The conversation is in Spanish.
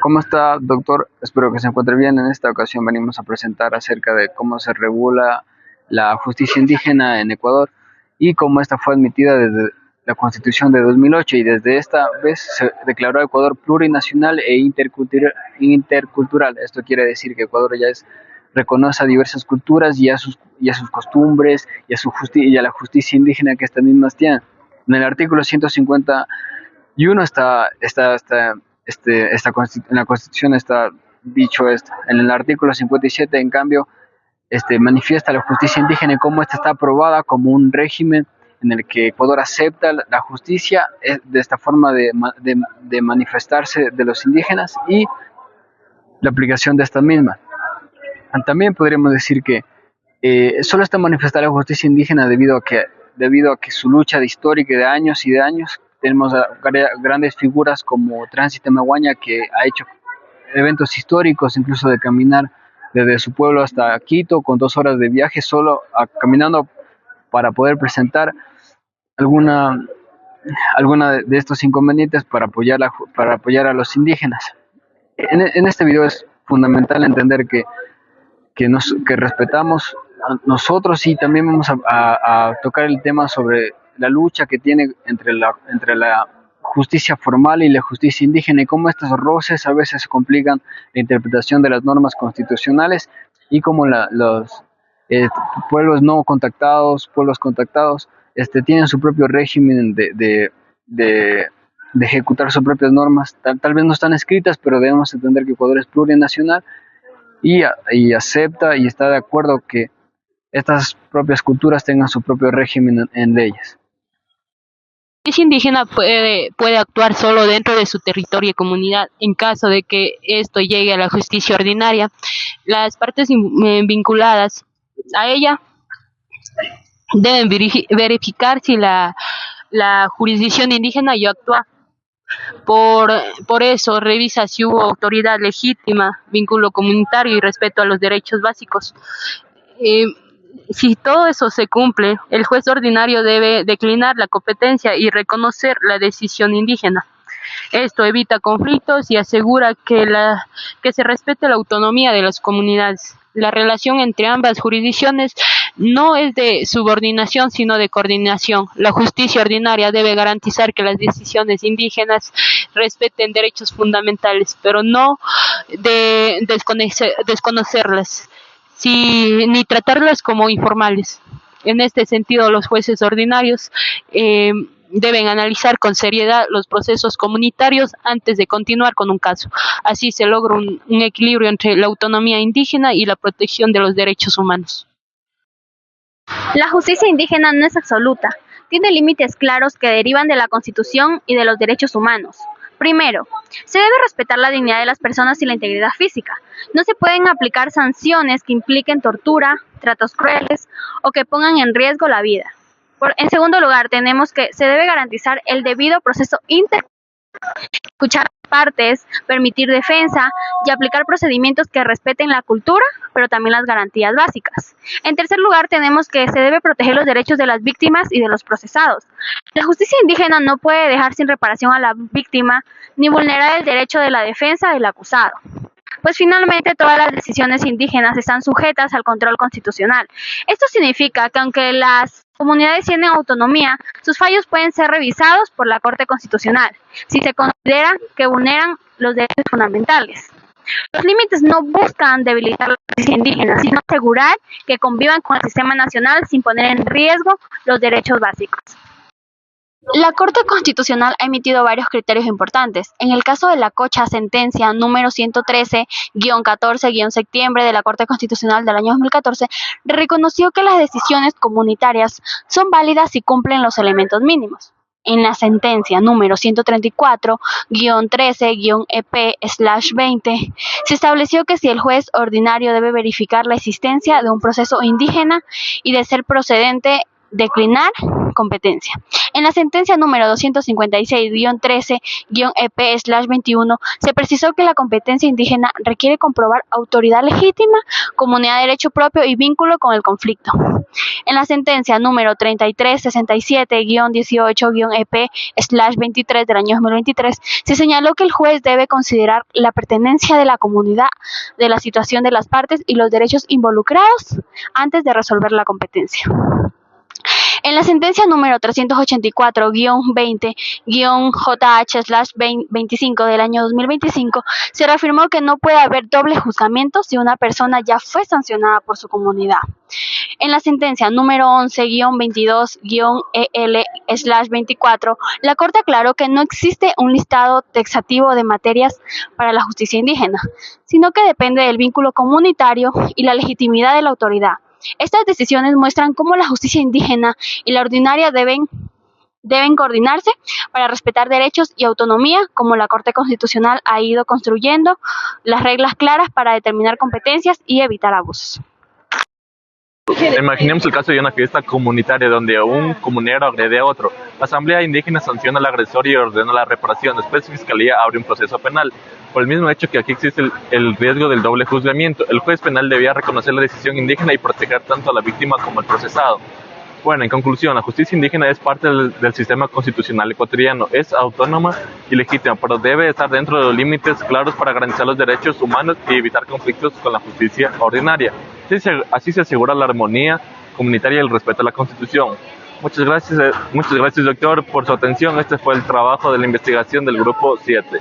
¿Cómo está, doctor? Espero que se encuentre bien. En esta ocasión venimos a presentar acerca de cómo se regula la justicia indígena en Ecuador y cómo esta fue admitida desde la Constitución de 2008 y desde esta vez se declaró a Ecuador plurinacional e intercultural. Esto quiere decir que Ecuador ya reconoce a diversas culturas y a sus costumbres y a la justicia indígena que estas mismas tienen. En el artículo 151 en la Constitución está dicho esto. En el artículo 57, en cambio, manifiesta la justicia indígena y cómo esta está aprobada como un régimen en el que Ecuador acepta la justicia de esta forma de manifestarse de los indígenas y la aplicación de esta misma. También podríamos decir que solo está manifestada la justicia indígena debido a que su lucha de histórica y de años, tenemos a grandes figuras como Tránsito Maguaña, que ha hecho eventos históricos, incluso de caminar desde su pueblo hasta Quito con 2 horas de viaje caminando para poder presentar alguna, alguna de estos inconvenientes para apoyar a los indígenas. En este video es fundamental entender que respetamos a nosotros y también vamos a tocar el tema sobre la lucha que tiene entre la justicia formal y la justicia indígena y cómo estos roces a veces complican la interpretación de las normas constitucionales y cómo los eh, pueblos contactados, tienen su propio régimen de ejecutar sus propias normas. Tal vez no están escritas, pero debemos entender que Ecuador es plurinacional y acepta y está de acuerdo que estas propias culturas tengan su propio régimen en leyes. La justicia indígena puede actuar solo dentro de su territorio y comunidad. En caso de que esto llegue a la justicia ordinaria, las partes vinculadas a ella deben verificar si la jurisdicción indígena ya actúa. Por, por eso revisa si hubo autoridad legítima, vínculo comunitario y respeto a los derechos básicos. Eh, si todo eso se cumple, el juez ordinario debe declinar la competencia y reconocer la decisión indígena. Esto evita conflictos y asegura que se respete la autonomía de las comunidades. La relación entre ambas jurisdicciones no es de subordinación, sino de coordinación. La justicia ordinaria debe garantizar que las decisiones indígenas respeten derechos fundamentales, pero no de desconocerlas, ni tratarlas como informales. En este sentido, los jueces ordinarios deben analizar con seriedad los procesos comunitarios antes de continuar con un caso. Así se logra un equilibrio entre la autonomía indígena y la protección de los derechos humanos. La justicia indígena no es absoluta, tiene límites claros que derivan de la Constitución y de los derechos humanos. Primero, se debe respetar la dignidad de las personas y la integridad física. No se pueden aplicar sanciones que impliquen tortura, tratos crueles o que pongan en riesgo la vida. En segundo lugar, tenemos que se debe garantizar el debido proceso escuchar partes, permitir defensa y aplicar procedimientos que respeten la cultura, pero también las garantías básicas. En tercer lugar, tenemos que se debe proteger los derechos de las víctimas y de los procesados. La justicia indígena no puede dejar sin reparación a la víctima ni vulnerar el derecho de la defensa del acusado. Pues finalmente todas las decisiones indígenas están sujetas al control constitucional. Esto significa que aunque las comunidades tienen autonomía, sus fallos pueden ser revisados por la Corte Constitucional si se considera que vulneran los derechos fundamentales. Los límites no buscan debilitar la justicia indígena, sino asegurar que convivan con el sistema nacional sin poner en riesgo los derechos básicos. La Corte Constitucional ha emitido varios criterios importantes. En el caso de la Cocha, sentencia número 113-14-septiembre de la Corte Constitucional del año 2014, reconoció que las decisiones comunitarias son válidas si cumplen los elementos mínimos. En la sentencia número 134-13-EP/20, se estableció que si el juez ordinario debe verificar la existencia de un proceso indígena y de ser procedente declinar competencia. En la sentencia número 256-13-EP/21 se precisó que la competencia indígena requiere comprobar autoridad legítima, comunidad de derecho propio y vínculo con el conflicto. En la sentencia número 3367-18-EP/23 del año 2023 se señaló que el juez debe considerar la pertenencia de la comunidad, de la situación de las partes y los derechos involucrados antes de resolver la competencia. En la sentencia número 384-20-JH/25 del año 2025 se reafirmó que no puede haber doble juzgamiento si una persona ya fue sancionada por su comunidad. En la sentencia número 11-22-EL/24, la Corte aclaró que no existe un listado taxativo de materias para la justicia indígena, sino que depende del vínculo comunitario y la legitimidad de la autoridad. Estas decisiones muestran cómo la justicia indígena y la ordinaria deben coordinarse para respetar derechos y autonomía, como la Corte Constitucional ha ido construyendo las reglas claras para determinar competencias y evitar abusos. Imaginemos el caso de una fiesta comunitaria donde un comunero agrede a otro. La asamblea indígena sanciona al agresor y ordena la reparación. Después Fiscalía abre un proceso penal. Por el mismo hecho que aquí existe el riesgo del doble juzgamiento, el juez penal debía reconocer la decisión indígena y proteger tanto a la víctima como al procesado. Bueno, en conclusión, la justicia indígena es parte del sistema constitucional ecuatoriano, es autónoma y legítima, pero debe estar dentro de los límites claros para garantizar los derechos humanos y evitar conflictos con la justicia ordinaria. Así se asegura la armonía comunitaria y el respeto a la Constitución. Muchas gracias, doctor, por su atención. Este fue el trabajo de la investigación del Grupo 7.